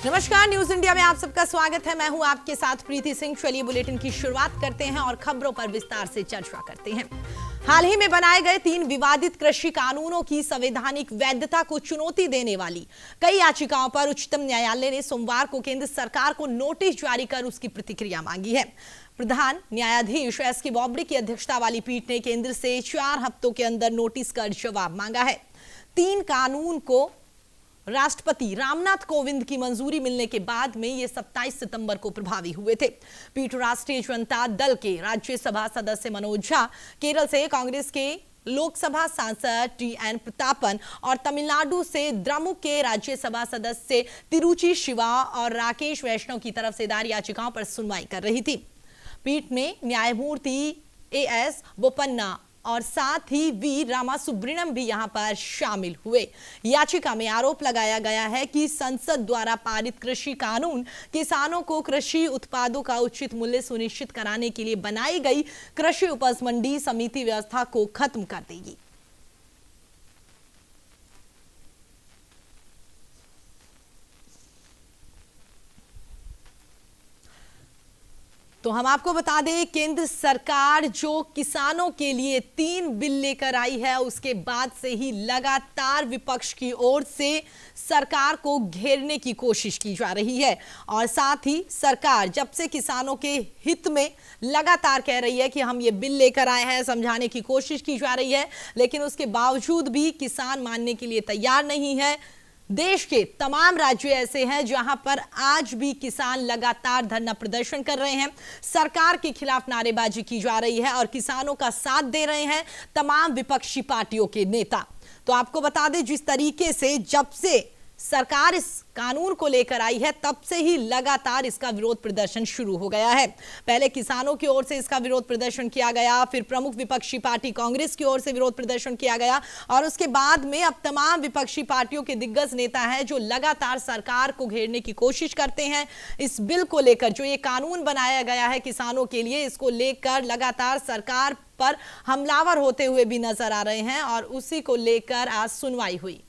नमस्कार, news India में आप सबका स्वागत है। मैं हूं आपके साथ प्रीति सिंह। चलिए बुलेटिन की शुरुआत करते हैं और खबरों पर विस्तार से चर्चा करते हैं। हाल ही में बनाए गए 3 विवादित कृषि कानूनों की संवैधानिक वैधता को चुनौती देने वाली कई याचिकाओं पर उच्चतम न्यायालय ने सोमवार को केंद्र सरकार को नोटिस जारी कर उसकी प्रतिक्रिया मांगी है। प्रधान न्यायाधीश एस.के. बोबडे की अध्यक्षता वाली पीठ ने केंद्र से 4 हफ्तों के अंदर नोटिस कर जवाब मांगा है। 3 कानून को राष्ट्रपति रामनाथ कोविंद की मंजूरी मिलने के बाद में ये 27 सितंबर को प्रभावी हुए थे। पीठ राष्ट्रीय जनता दल के राज्यसभा सदस्य मनोज झा, केरल से कांग्रेस के लोकसभा सांसद टी.एन. प्रतापन और तमिलनाडु से द्रमुक के राज्यसभा सदस्य तिरुचि शिवा और राकेश वैष्णव की तरफ से दायर याचिकाओं पर सुनवाई कर रही थी। पीठ में न्यायमूर्ति ए.एस. बोपन्ना और साथ ही वी रामासुब्रमण्यम भी यहां पर शामिल हुए। याचिका में आरोप लगाया गया है कि संसद द्वारा पारित कृषि कानून किसानों को कृषि उत्पादों का उचित मूल्य सुनिश्चित कराने के लिए बनाई गई कृषि उपज मंडी समिति व्यवस्था को खत्म कर देगी। तो हम आपको बता दें, केंद्र सरकार जो किसानों के लिए 3 बिल लेकर आई है, उसके बाद से ही लगातार विपक्ष की ओर से सरकार को घेरने की कोशिश की जा रही है। और साथ ही सरकार जब से किसानों के हित में लगातार कह रही है कि हम ये बिल लेकर आए हैं, समझाने की कोशिश की जा रही है, लेकिन उसके बावजूद भी किसान मानने के लिए तैयार नहीं है। देश के तमाम राज्य ऐसे हैं जहां पर आज भी किसान लगातार धरना प्रदर्शन कर रहे हैं, सरकार के खिलाफ नारेबाजी की जा रही है और किसानों का साथ दे रहे हैं तमाम विपक्षी पार्टियों के नेता। तो आपको बता दें, जिस तरीके से जब से सरकार इस कानून को लेकर आई है, तब से ही लगातार इसका विरोध प्रदर्शन शुरू हो गया है। पहले किसानों की ओर से इसका विरोध प्रदर्शन किया गया, फिर प्रमुख विपक्षी पार्टी कांग्रेस की ओर से विरोध प्रदर्शन किया गया और उसके बाद में अब तमाम विपक्षी पार्टियों के दिग्गज नेता हैं जो लगातार सरकार को घेरने की कोशिश करते हैं। इस बिल को लेकर जो ये कानून बनाया गया है किसानों के लिए, इसको लेकर लगातार सरकार पर हमलावर होते हुए भी नजर आ रहे हैं और उसी को लेकर आज सुनवाई हुई।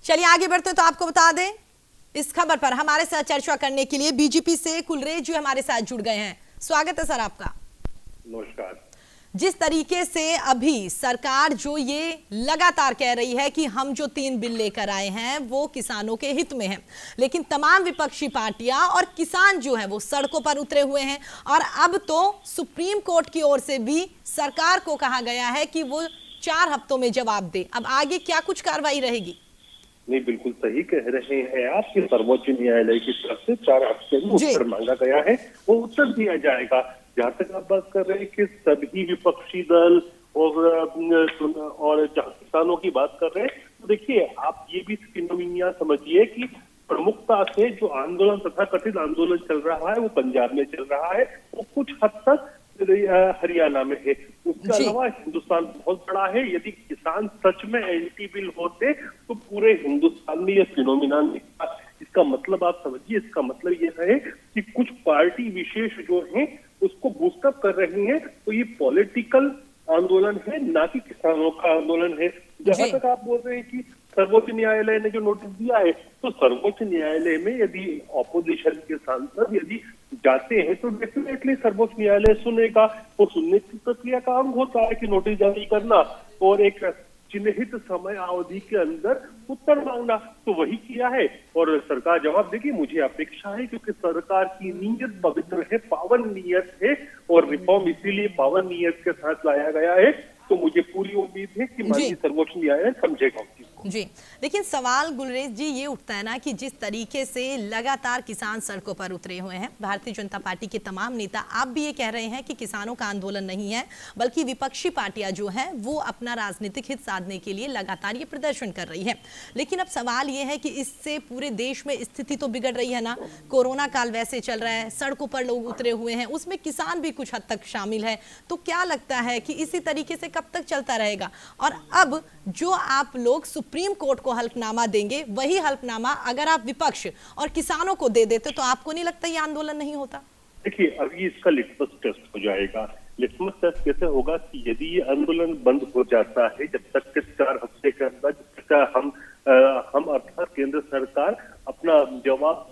चलिए आगे बढ़ते तो आपको बता दें, इस खबर पर हमारे साथ चर्चा करने के लिए बीजेपी से कुलरेज जी हमारे साथ जुड़ गए हैं। स्वागत है सर आपका। नमस्कार। जिस तरीके से अभी सरकार जो ये लगातार कह रही है कि हम जो 3 बिल लेकर आए हैं वो किसानों के हित में हैं, लेकिन तमाम विपक्षी पार्टियां और किसान जो हैं वो सड़कों पर उतरे हुए हैं और अब तो सुप्रीम कोर्ट की ओर से भी सरकार को कहा गया है कि वो 4 हफ्तों में जवाब दे। अब आगे क्या कुछ कार्रवाई रहेगी? नहीं, बिल्कुल सही कह रहे हैं आप कि सर्वोच्च न्यायालय की तरफ से 4 हफ्ते में उत्तर मांगा गया है, वो उत्तर दिया जाएगा। जहाँ तक आप बात कर रहे हैं कि सभी विपक्षी दल और जहाँ किसानों की बात कर रहे हैं, तो देखिए आप ये भी फिनोमिना समझिए कि प्रमुखता से जो आंदोलन तथा कथित आंदोलन चल रहा है वो पंजाब में चल रहा है, वो कुछ हद तक हरियाणा में है। उसके अलावा हिंदुस्तान बहुत बड़ा है। यदि किसान सच में एंटी बिल होते तो पूरे हिंदुस्तान में यह फिनोमिना दिखता। इसका मतलब आप समझिए, इसका मतलब यह है कि कुछ पार्टी विशेष जो है उसको बूस्टअप कर रही है, तो ये पॉलिटिकल आंदोलन है, ना कि किसानों का आंदोलन है। जहां तक आप बोल रहे हैं कि सर्वोच्च न्यायालय ने जो नोटिस दिया है, तो सर्वोच्च न्यायालय में यदि ऑपोजिशन के सांसद यदि जाते हैं तो डेफिनेटली सर्वोच्च न्यायालय सुनेगा। और सुनने की प्रक्रिया का अंग होता है कि नोटिस जारी करना और एक चिन्हित समय अवधि के अंदर उत्तर मांगना, तो वही किया है और सरकार जवाब देगी, मुझे अपेक्षा है, क्योंकि सरकार की नीयत पवित्र है, पावन नीयत है और रिफॉर्म इसीलिए पावन नीयत के साथ लाया गया है। तो मुझे पूरी उम्मीद है कि माननीय सर्वोच्च न्यायालय समझेगा उसको। जी, लेकिन सवाल गुलरेज जी ये उठता है ना कि जिस तरीके से लगातार किसान सड़कों पर उतरे हुए हैं, भारतीय जनता पार्टी के तमाम नेता आप भी ये कह रहे हैं कि किसानों का आंदोलन नहीं है, बल्कि विपक्षी पार्टियां जो हैं वो अपना राजनीतिक हित साधने के लिए लगातार ये प्रदर्शन कर रही है। लेकिन अब सवाल ये है कि इससे पूरे देश में स्थिति तो बिगड़ रही है ना। कोरोना काल वैसे चल रहा है, सड़कों पर लोग उतरे हुए हैं, उसमें किसान भी कुछ हद तक शामिल है। तो क्या लगता है कि इसी तरीके से कब तक चलता रहेगा? और अब जो आप लोग सुप्रीम कोर्ट को हल्फनामा देंगे, वही हल्फनामा अगर आप विपक्ष और किसानों को दे देते तो आपको नहीं लगता ये आंदोलन नहीं होता? देखिए, अभी इसका लिटमस टेस्ट हो जाएगा। लिटमस टेस्ट कैसे होगा कि यदि ये आंदोलन बंद हो जाता है, जब तक के 4 हफ्ते के अंदर, जब तक हम अर्थात केंद्र सरकार अपना जवाब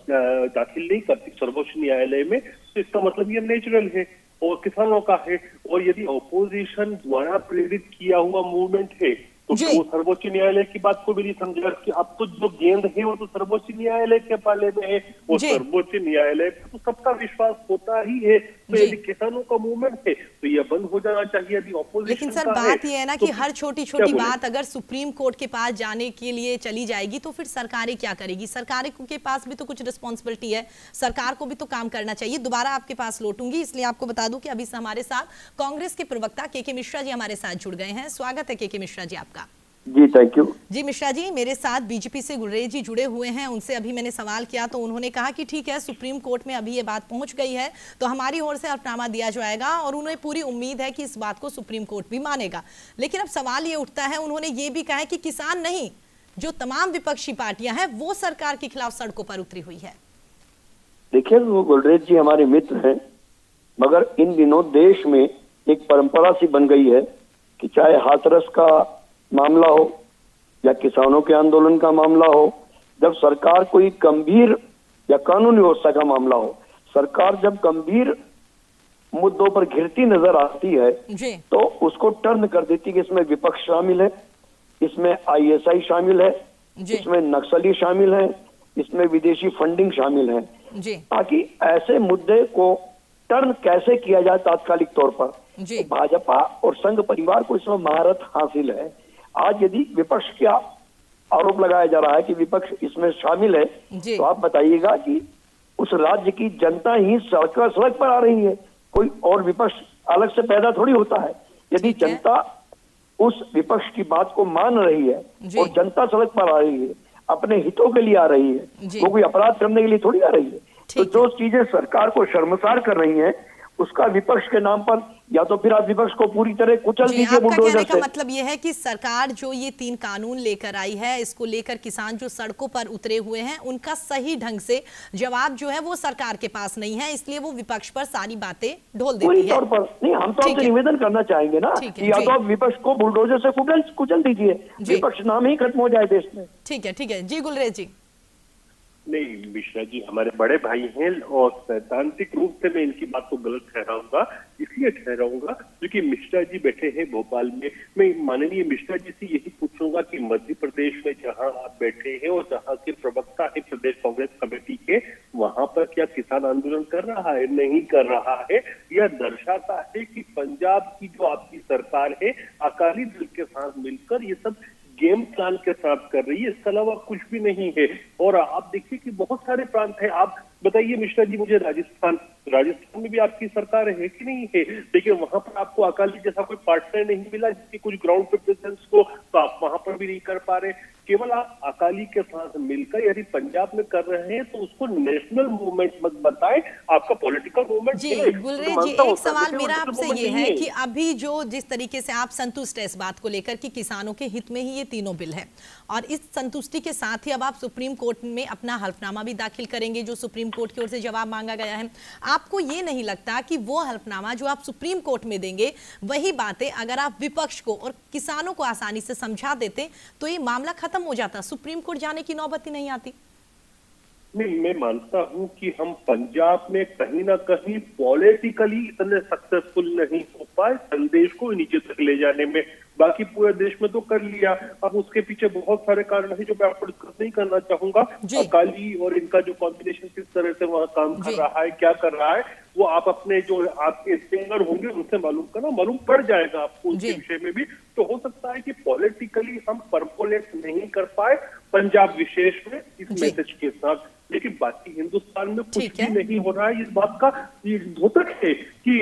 दाखिल नहीं करती सर्वोच्च न्यायालय में, तो इसका मतलब ये नेचुरल है और किसानों का है। और यदि ऑपोजिशन द्वारा प्रेरित किया हुआ मूवमेंट है तो वो सर्वोच्च न्यायालय की बात को भी नहीं समझा कि अब तो जो गेंद है वो तो सर्वोच्च न्यायालय के पाले में है, और सर्वोच्च न्यायालय पर तो सबका विश्वास होता ही है। तो यदि किसानों का मूवमेंट है तो ये बंद हो जाना चाहिए। यदि ऑपोजिशन, लेकिन सर बात ये है ना कि हर छोटी छोटी बात अगर सुप्रीम कोर्ट के पास जाने के लिए चली जाएगी तो फिर सरकारें क्या करेगी? सरकारें के पास भी तो कुछ रिस्पॉन्सिबिलिटी है, सरकार को भी तो काम करना चाहिए। दोबारा आपके पास लौटूंगी, इसलिए आपको बता दूं कि अभी से हमारे साथ कांग्रेस के प्रवक्ता के मिश्रा जी हमारे साथ जुड़ गए हैं। स्वागत है के मिश्रा जी आपका। जी थैंक यू। जी मिश्रा जी, मेरे साथ बीजेपी से गुलरेज जी जुड़े हुए हैं। उनसे अभी मैंने सवाल किया तो उन्होंने कहा कि ठीक है, सुप्रीम कोर्ट में अभी ये बात पहुंच गई है तो हमारी ओर से हल्फनामा दिया जाएगा और उन्हें पूरी उम्मीद है कि इस बात को सुप्रीम कोर्ट भी मानेगा। लेकिन अब सवाल ये उठता है, उन्होंने ये भी कहा है कि किसान नहीं, जो तमाम विपक्षी पार्टियां हैं वो सरकार के खिलाफ सड़कों पर उतरी हुई है। देखिए, वो गुलरेज जी हमारे मित्र हैं, मगर इन दिनों देश में एक परंपरा सी बन गई है कि चाहे हाथरस का मामला हो या किसानों के आंदोलन का मामला हो, जब सरकार कोई गंभीर या कानूनी व्यवस्था का मामला हो, सरकार जब गंभीर मुद्दों पर घिरती नजर आती है तो उसको टर्न कर देती कि इसमें विपक्ष शामिल है, इसमें आईएसआई शामिल है, इसमें नक्सली शामिल है, इसमें विदेशी फंडिंग शामिल है, ताकि ऐसे मुद्दे को टर्न कैसे किया जाए तात्कालिक तौर पर। तो भाजपा और संघ परिवार को इसमें महारत हासिल है। आज यदि विपक्ष का आरोप लगाया जा रहा है कि विपक्ष इसमें शामिल है, तो आप बताइएगा कि उस राज्य की जनता ही सड़क पर आ रही है, कोई और विपक्ष अलग से पैदा थोड़ी होता है। यदि जनता उस विपक्ष की बात को मान रही है और जनता सड़क पर आ रही है, अपने हितों के लिए आ रही है, वो कोई अपराध करने के लिए थोड़ी आ रही है। तो जो चीजें सरकार को शर्मसार कर रही हैं, उसका विपक्ष के नाम पर या तो फिर आप विपक्ष को पूरी तरह कुचल दीजिए बुलडोजर से। कहने का मतलब यह है कि सरकार जो ये 3 कानून लेकर आई है, इसको लेकर किसान जो सड़कों पर उतरे हुए हैं, उनका सही ढंग से जवाब जो है वो सरकार के पास नहीं है, इसलिए वो विपक्ष पर सारी बातें ढोल देती है। तौर पर नहीं, हम तो आपसे निवेदन करना चाहेंगे ना कि या तो आप विपक्ष को बुलडोजर से कुचल दीजिए, विपक्ष नाम ही खत्म हो जाए देश में। ठीक है जी गुलरेज जी। नहीं मिश्रा जी हमारे बड़े भाई हैं और सैद्धांतिक रूप से मैं इनकी बात को गलत ठहराऊंगा, इसलिए ठहराऊंगा क्योंकि मिश्रा जी बैठे हैं भोपाल में। मैं माननीय मिश्रा जी से यही पूछूंगा कि मध्य प्रदेश में जहां आप बैठे हैं और जहां के प्रवक्ता है प्रदेश कांग्रेस कमेटी के, वहां पर क्या किसान आंदोलन कर रहा है? नहीं कर रहा है। यह दर्शाता है कि पंजाब की जो आपकी सरकार है अकाली दल के साथ मिलकर ये सब गेम प्लान के साथ कर रही है, इसके अलावा कुछ भी नहीं है। और आप देखिए कि बहुत सारे प्रांत हैं। आप बताइए मिश्रा जी मुझे, राजस्थान में भी आपकी सरकार है कि नहीं है? देखिए वहां पर आपको अकाली जैसा कोई पार्टनर नहीं मिला जिसकी कुछ ग्राउंड पे प्रेजेंस को, तो आप वहां पर भी नहीं कर पा रहे। केवल आप अकाली के साथ मिलकर यदि पंजाब में कर रहे हैं तो उसको नेशनल मूवमेंट मत बताएं, आपका पॉलिटिकल मूवमेंट। जी गुलरेज जी, एक सवाल मेरा आपसे ये है कि अभी जो जिस तरीके से आप संतुष्ट है इस बात को लेकर कि किसानों के हित में ही ये तीनों बिल है, और इस संतुष्टि के साथ ही अब आप सुप्रीम कोर्ट में अपना हल्फनामा भी दाखिल करेंगे जो सुप्रीम कोर्ट की ओर से जवाब मांगा गया है, आपको ये नहीं लगता कि वो हल्फनामा जो आप सुप्रीम कोर्ट में देंगे वही बातें अगर आप विपक्ष को और किसानों को आसानी से समझा देते तो ये मामला खत्म हो जाता, सुप्रीम कोर्ट जाने की नौबत ही नहीं आती? नहीं, मैं मानता हूं कि हम पंजाब में कहीं ना कहीं पॉलिटिकली इतने सक्सेसफुल नहीं हो पाए संदेश को नीचे तक ले जाने में। बाकी पूरे देश में तो कर लिया। अब उसके पीछे बहुत सारे कारण है जो मैं आपको डिस्कस नहीं करना चाहूंगा। अकाली और इनका जो कॉम्बिनेशन किस तरह से वहां काम कर रहा है, क्या कर रहा है, वो आप अपने जो आपके सिंगर होंगे उनसे मालूम करना, मालूम पड़ जाएगा आपको उसके विषय में भी। तो हो सकता है कि पॉलिटिकली हम परकोलेट नहीं कर पाए पंजाब विशेष में इस मैसेज के साथ, लेकिन बाकी हिंदुस्तान में कुछ भी नहीं हो रहा है। इस बात का द्योतक है कि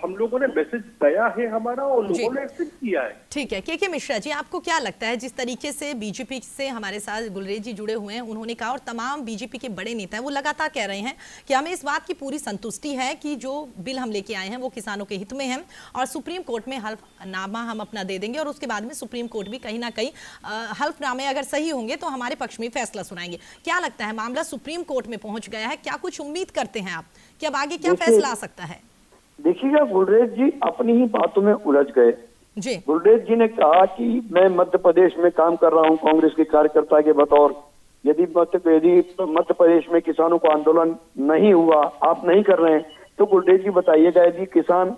हम लोगों ने मैसेज दिया है हमारा और लोगों ने एक्सेप्ट किया है। ठीक है। के मिश्रा जी, आपको क्या लगता है, जिस तरीके से बीजेपी से हमारे साथ गुलरेज जी जुड़े हुए हैं, उन्होंने कहा और तमाम बीजेपी के बड़े नेता हैं वो लगातार कह रहे हैं कि हमें इस बात की पूरी संतुष्टि है कि जो बिल हम लेके आए हैं वो किसानों के हित में है और सुप्रीम कोर्ट में हल्फनामा हम अपना दे देंगे और उसके बाद में सुप्रीम कोर्ट भी कहीं ना कहीं हल्फनामे अगर सही होंगे तो हमारे पक्ष में फैसला सुनाएंगे। क्या लगता है, मामला सुप्रीम कोर्ट में पहुंच गया है, क्या कुछ उम्मीद करते हैं आप कि अब आगे क्या फैसला आ सकता है? देखिएगा, गुलरेज जी अपनी ही बातों में उलझ गए जी। गुलरेज जी ने कहा कि मैं मध्य प्रदेश में काम कर रहा हूं कांग्रेस के कार्यकर्ता के बतौर। यदि मध्य प्रदेश में किसानों को आंदोलन नहीं हुआ, आप नहीं कर रहे हैं, तो गुलरेज जी बताइएगा, यदि किसान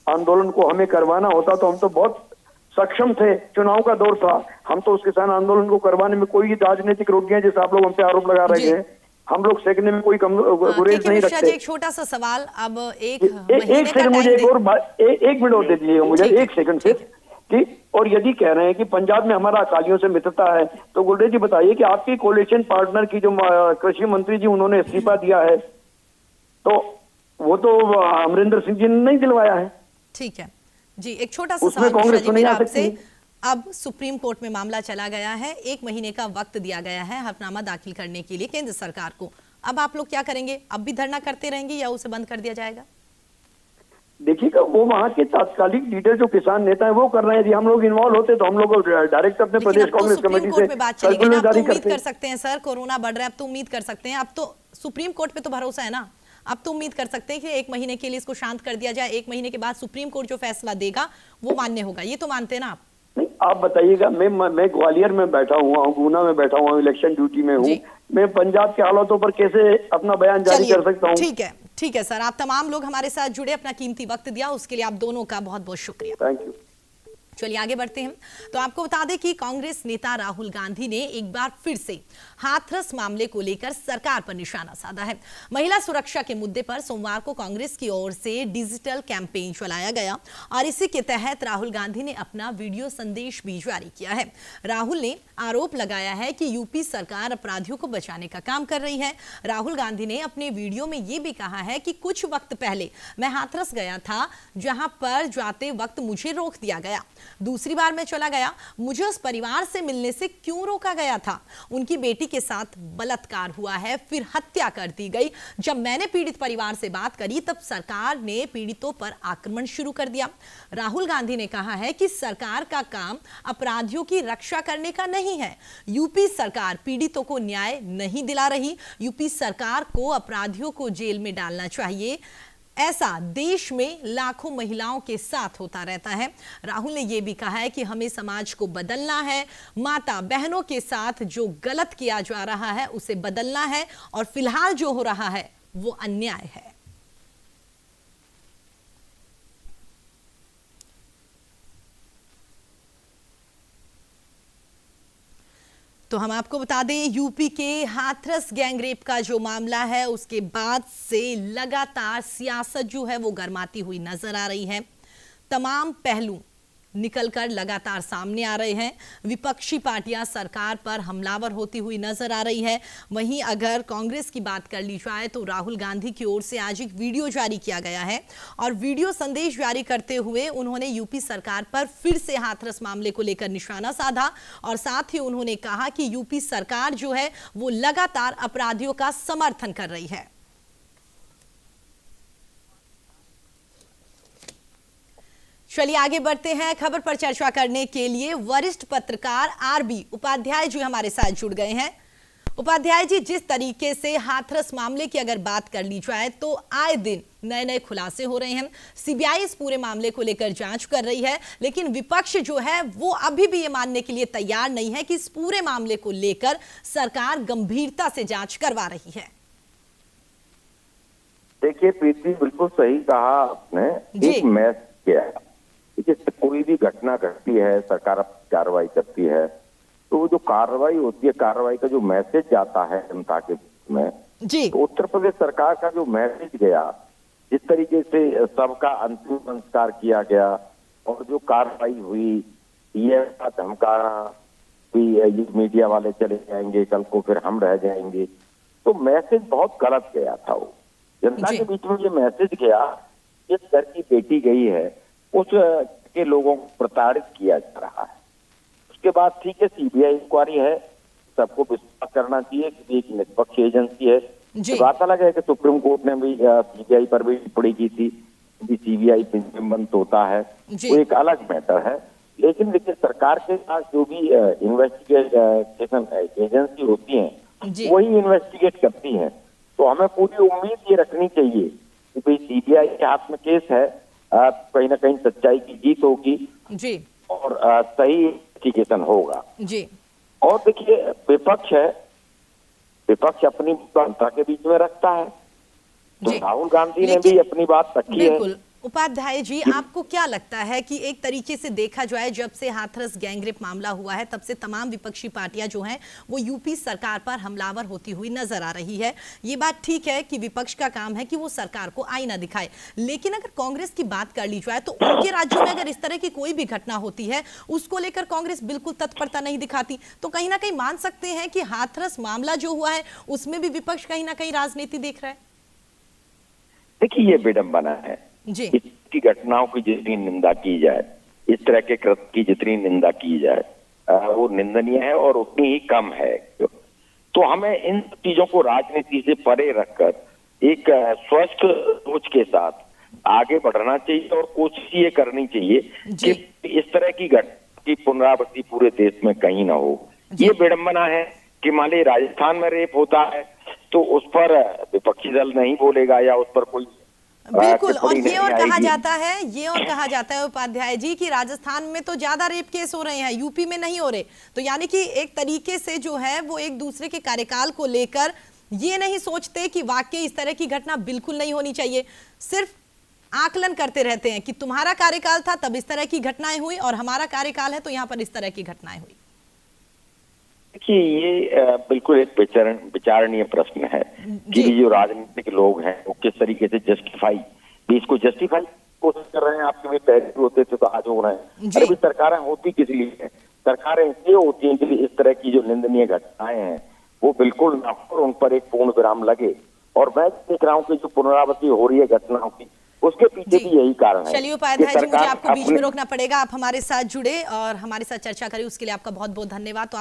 आंदोलन को हमें करवाना होता तो हम तो बहुत सक्षम थे। चुनाव का दौर था, हम तो उस किसान आंदोलन को करवाने में कोई राजनीतिक रोकियां जैसे आप लोग हम पे आरोप लगा रहे हैं, हम लोग सेकने में कोई गुरेज नहीं रखते। एक छोटा सा सवाल, अब एक सेकंड मुझे एक और बात, एक मिनट और दे दीजिएगा मुझे, एक सेकंड से कि, और यदि कह रहे हैं कि पंजाब में हमारा अकालियों से मित्रता है, तो गुलरेज जी बताइए कि आपकी कोalition पार्टनर की जो कृषि मंत्री जी उन्होंने इस्तीफा दिया है, तो वो तो अमरिंदर सिंह जी ने नहीं दिलवाया है। ठीक है जी, एक छोटा सा उसमें कांग्रेस तो नहीं आ सकती। अब सुप्रीम कोर्ट में मामला चला गया है, 1 महीने का वक्त दिया गया है हल्फनामा दाखिल करने के लिए केंद्र सरकार को। अब आप लोग क्या करेंगे? अब भी धरना करते रहेंगे या उसे बंद कर दिया जाएगा? देखिएगा, वो वहाँ के तात्कालिक लीडर जो किसान नेता है वो कर रहे हैं। यदि हम लोग इन्वॉल्व होते तो हम लोग डायरेक्ट अपने प्रदेश कांग्रेस कमेटी से सर्कुलर जारी करते। उम्मीद कर सकते हैं सर, कोरोना बढ़ रहा है, अब तो उम्मीद कर सकते हैं, अब तो सुप्रीम कोर्ट पे तो भरोसा है ना, अब तो उम्मीद कर सकते हैं कि 1 महीने के लिए इसको शांत कर दिया जाए, 1 महीने के बाद सुप्रीम कोर्ट जो फैसला देगा वो मान्य होगा, ये तो मानते हैं ना आप? नहीं, आप बताइएगा, मैं ग्वालियर में बैठा हुआ हूँ, गुना में बैठा हुआ हूँ, इलेक्शन ड्यूटी में हूँ, मैं पंजाब के हालातों पर कैसे अपना बयान जारी कर सकता हूँ? ठीक है सर, आप तमाम लोग हमारे साथ जुड़े, अपना कीमती वक्त दिया, उसके लिए आप दोनों का बहुत बहुत शुक्रिया। Thank you. चलिए आगे बढ़ते हैं। तो आपको बता दें कि कांग्रेस नेता राहुल गांधी ने एक बार फिर से हाथरस मामले को लेकर सरकार पर निशाना साधा है। महिला सुरक्षा के मुद्दे पर सोमवार को कांग्रेस की ओर से डिजिटल कैंपेन चलाया गया और इसी के तहत राहुल गांधी ने अपना वीडियो संदेश भी जारी किया है। राहुल ने आरोप लगाया है कि यूपी सरकार अपराधियों को बचाने का काम कर रही है। राहुल गांधी ने अपने वीडियो में यह भी कहा है कि कुछ वक्त पहले मैं हाथरस गया था, जहां पर जाते वक्त मुझे रोक दिया गया। दूसरी बार मैं चला गया, मुझे उस परिवार से मिलने से क्यों रोका गया था? उनकी बेटी के साथ बलात्कार हुआ है, फिर हत्या कर दी गई। जब मैंने पीड़ित परिवार से बात करी तब सरकार ने पीड़ितों पर आक्रमण शुरू कर दिया। राहुल गांधी ने कहा है कि सरकार का काम अपराधियों की रक्षा करने का नहीं है। यूपी सरकार पीड़ितों को न्याय नहीं दिला रही। यूपी सरकार को अपराधियों को जेल में डालना चाहिए। ऐसा देश में लाखों महिलाओं के साथ होता रहता है। राहुल ने यह भी कहा है कि हमें समाज को बदलना है, माता बहनों के साथ जो गलत किया जा रहा है उसे बदलना है और फिलहाल जो हो रहा है वो अन्याय है। तो हम आपको बता दें, यूपी के हाथरस गैंगरेप का जो मामला है उसके बाद से लगातार सियासत जो है वो गर्माती हुई नजर आ रही है। तमाम पहलू निकलकर लगातार सामने आ रहे हैं। विपक्षी पार्टियां सरकार पर हमलावर होती हुई नजर आ रही है। वहीं अगर कांग्रेस की बात कर ली जाए तो राहुल गांधी की ओर से आज एक वीडियो जारी किया गया है और वीडियो संदेश जारी करते हुए उन्होंने यूपी सरकार पर फिर से हाथरस मामले को लेकर निशाना साधा और साथ ही उन्होंने कहा कि यूपी सरकार जो है वो लगातार अपराधियों का समर्थन कर रही है। चलिए आगे बढ़ते हैं। खबर पर चर्चा करने के लिए वरिष्ठ पत्रकार आरबी उपाध्याय जी हमारे साथ जुड़ गए हैं। उपाध्याय जी, जिस तरीके से हाथरस मामले की अगर बात कर ली जाए तो आए दिन नए नए खुलासे हो रहे हैं। सीबीआई इस पूरे मामले को लेकर जांच कर रही है, लेकिन विपक्ष जो है वो अभी भी ये मानने के लिए तैयार नहीं है कि इस पूरे मामले को लेकर सरकार गंभीरता से जांच करवा रही है। देखिए प्रीति, बिल्कुल सही कहा आपने। एक मैसेज क्या है, कोई भी घटना घटती है, सरकार कार्रवाई करती है, तो वो जो कार्रवाई होती है, कार्रवाई का जो मैसेज जाता है जनता के में, तो उत्तर प्रदेश सरकार का जो मैसेज गया, जिस तरीके से सबका अंतिम संस्कार किया गया और जो कार्रवाई हुई, ये धमकाना भी ये मीडिया वाले चले जाएंगे, कल को फिर हम रह जाएंगे, तो मैसेज बहुत गलत गया था। वो जनता के बीच में ये मैसेज गया, जिस घर की बेटी गई है उस के लोगों को प्रताड़ित किया जा रहा उसके बाद ठीक है, सीबीआई इंक्वायरी है, सबको विश्वास करना चाहिए कि एक निष्पक्ष एजेंसी है। जी। बात अलग है कि सुप्रीम कोर्ट ने भी सीबीआई पर भी टिप्पणी की थी कि सीबीआई पिंजरबंद होता है, वो एक अलग मैटर है। लेकिन देखिए, सरकार के पास जो भी इन्वेस्टिगेशन एजेंसी होती है वही इन्वेस्टिगेट करती है। तो हमें पूरी उम्मीद ये रखनी चाहिए कि भाई सीबीआई के हाथ में केस है, कहीं ना कहीं सच्चाई की जीत होगी जी, और सही इन्वेस्टिगेशन होगा जी। और देखिए, विपक्ष है, विपक्ष अपनी जनता के बीच में रखता है, तो राहुल गांधी ने भी अपनी बात रखी है। बिल्कुल। उपाध्याय जी, आपको क्या लगता है कि एक तरीके से देखा जाए, जब से हाथरस गैंगरेप मामला हुआ है तब से तमाम विपक्षी पार्टियां जो हैं वो यूपी सरकार पर हमलावर होती हुई नजर आ रही है। ये बात ठीक है कि विपक्ष का काम है कि वो सरकार को आईना दिखाए, लेकिन अगर कांग्रेस की बात कर ली जाए तो उनके राज्यों में अगर इस तरह की कोई भी घटना होती है उसको लेकर कांग्रेस बिल्कुल तत्परता नहीं दिखाती। तो कहीं ना कहीं मान सकते हैं कि हाथरस मामला जो हुआ है उसमें भी विपक्ष कहीं ना कहीं राजनीति देख रहा है। देखिए, ये विडंबना है जी। इसकी घटनाओं की जितनी निंदा की जाए, इस तरह के कृत्य की जितनी निंदा की जाए, वो निंदनीय है और उतनी ही कम है। तो हमें इन चीजों को राजनीति से परे रखकर एक स्वस्थ सोच के साथ आगे बढ़ना चाहिए और कोशिश ये करनी चाहिए कि इस तरह की घटना की पुनरावृत्ति पूरे देश में कहीं ना हो। ये विडंबना है कि मान लीजिए राजस्थान में रेप होता है तो उस पर विपक्षी दल नहीं बोलेगा या उस पर कोई बिल्कुल। और ये और कहा जाता है उपाध्याय जी कि राजस्थान में तो ज्यादा रेप केस हो रहे हैं, यूपी में नहीं हो रहे। तो यानी कि एक तरीके से जो है वो एक दूसरे के कार्यकाल को लेकर ये नहीं सोचते कि वाकई इस तरह की घटना बिल्कुल नहीं होनी चाहिए, सिर्फ आकलन करते रहते हैं कि तुम्हारा कार्यकाल था तब इस तरह की घटनाएं हुई और हमारा कार्यकाल है तो यहाँ पर इस तरह की घटनाएं हुई। देखिए, ये बिल्कुल एक विचारणीय प्रश्न है कि जो राजनीतिक लोग हैं वो किस तरीके से इसको जस्टिफाई कोशिश कर रहे हैं। आपके भी पहले होते थे तो आज हो रहे हैं। अरे भी सरकारें होती किस लिए है? सरकारें इसलिए होती हैं कि इस तरह की जो निंदनीय घटनाएं हैं वो बिल्कुल ना हो और उन पर एक पूर्ण विराम लगे। और मैं देख रहा हूँ कि जो पुनरावृत्ति हो रही है घटनाओं की, उसके पीछे भी यही कारण है। चलिए उपाध्याय जी, मुझे आपको बीच में रोकना पड़ेगा। आप हमारे साथ जुड़े और हमारे साथ चर्चा करें, उसके लिए आपका बहुत बहुत धन्यवाद। तो